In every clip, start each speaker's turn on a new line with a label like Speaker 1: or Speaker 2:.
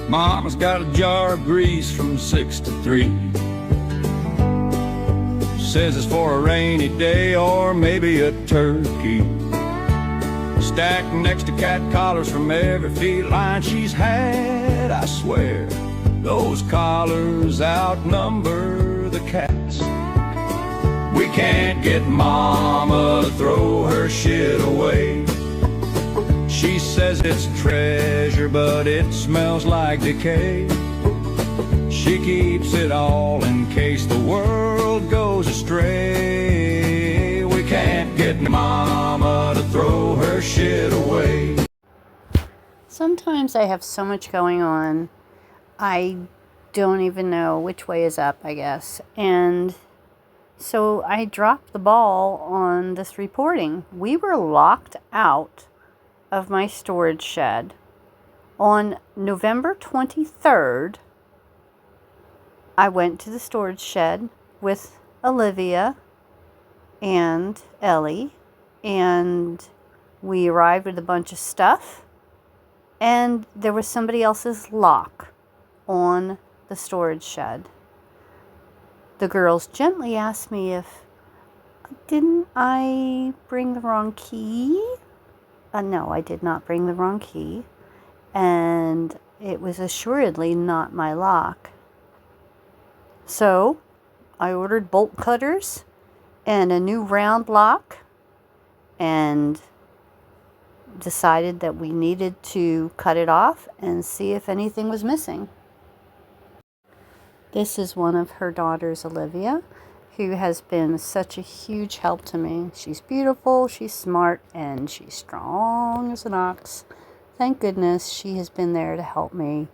Speaker 1: Mama's got a jar of grease from 6 to 3. Says it's for a rainy day or maybe a turkey. Stacked next to cat collars from every feline she's had. I swear, those collars outnumber the cats. We can't get Mama to throw her shit away. She says it's treasure, but it smells like decay. She keeps it all in case the world goes astray. We can't get Mama to throw her shit away.
Speaker 2: Sometimes I have so much going on, I don't even know which way is up, I guess. And so I dropped the ball on this reporting. We were locked out of my storage shed on November 23rd. I went to the storage shed with Olivia and Ellie, and we arrived with a bunch of stuff, and there was somebody else's lock on the storage shed. The girls gently asked me if didn't I bring the wrong key? No, I did not bring the wrong key, and it was assuredly not my lock. So I ordered bolt cutters and a new round lock and decided that we needed to cut it off and see if anything was missing. This is one of her daughters, Olivia, who has been such a huge help to me. She's beautiful, she's smart, and she's strong as an ox. Thank goodness she has been there to help me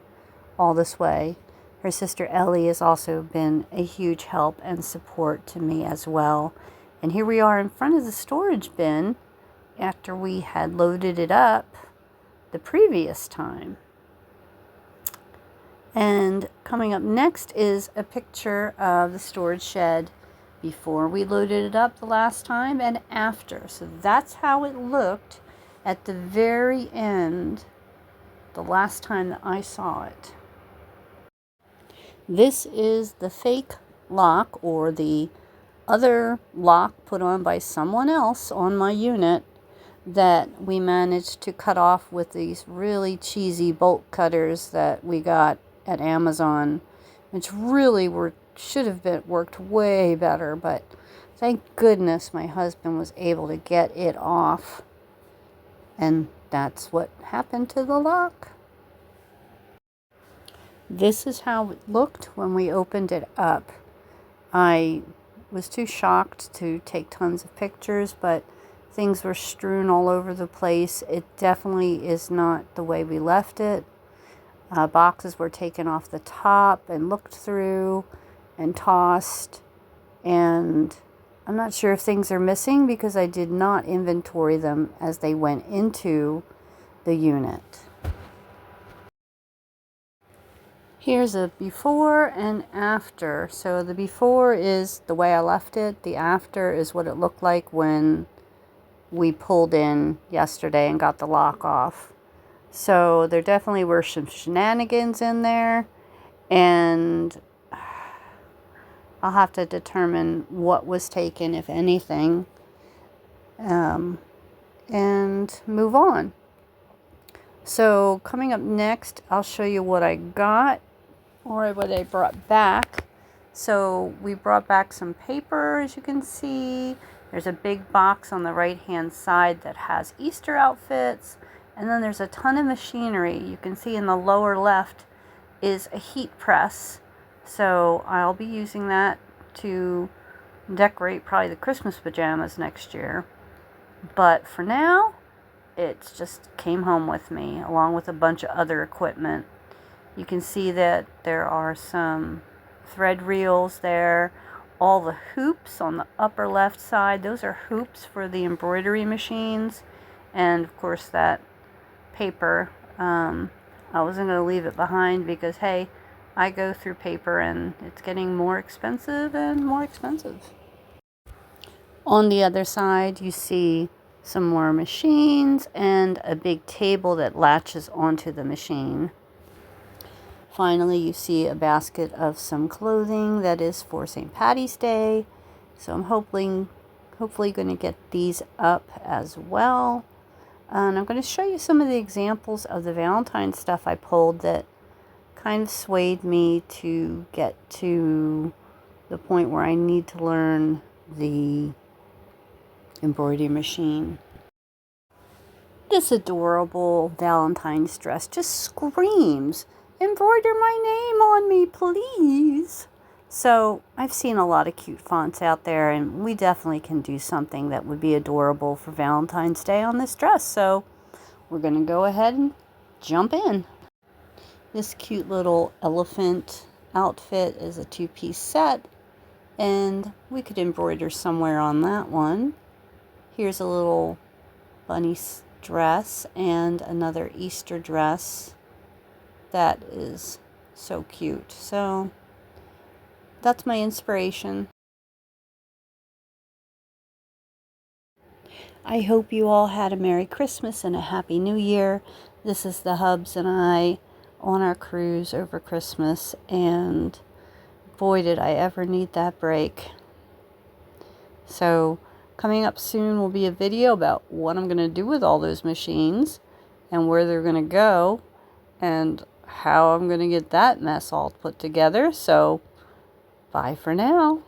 Speaker 2: all this way. Her sister Ellie has also been a huge help and support to me as well. And here we are in front of the storage bin after we had loaded it up the previous time. And coming up next is a picture of the storage shed before we loaded it up the last time and after. So that's how it looked at the very end, the last time that I saw it. This is the fake lock, or the other lock put on by someone else on my unit, that we managed to cut off with these really cheesy bolt cutters that we got at Amazon, which really should have been worked way better, but thank goodness my husband was able to get it off, and that's what happened to the lock. This is how it looked when we opened it up. I was too shocked to take tons of pictures, but things were strewn all over the place. It definitely is not the way we left it. Boxes were taken off the top and looked through and tossed, and I'm not sure if things are missing because I did not inventory them as they went into the unit. Here's a before and after. So the before is the way I left it. The after is what it looked like when we pulled in yesterday and got the lock off. So there definitely were some shenanigans in there, and I'll have to determine what was taken, if anything, and move on. So coming up next, I'll show you what I got, or what I brought back. So we brought back some paper, as you can see. There's a big box on the right hand side that has Easter outfits, and then there's a ton of machinery. You can see in the lower left is a heat press. So I'll be using that to decorate probably the Christmas pajamas next year. But for now, it just came home with me along with a bunch of other equipment. You can see that there are some thread reels there. All the hoops on the upper left side, those are hoops for the embroidery machines. And of course that paper, I wasn't going to leave it behind because, hey, I go through paper and it's getting more expensive and more expensive. On the other side, you see some more machines and a big table that latches onto the machine. Finally, you see a basket of some clothing that is for St. Patty's Day. So I'm hopefully going to get these up as well. And I'm going to show you some of the examples of the Valentine's stuff I pulled that kind of swayed me to get to the point where I need to learn the embroidery machine. This adorable Valentine's dress just screams, "Embroider my name on me, please." So I've seen a lot of cute fonts out there, and we definitely can do something that would be adorable for Valentine's Day on this dress. So we're going to go ahead and jump in. This cute little elephant outfit is a 2-piece set, and we could embroider somewhere on that one. Here's a little bunny dress and another Easter dress that is so cute. So that's my inspiration. I hope you all had a Merry Christmas and a Happy New Year. This is the Hubs and I on our cruise over Christmas, and boy did I ever need that break. So coming up soon will be a video about what I'm going to do with all those machines and where they're going to go and how I'm going to get that mess all put together. So bye for now.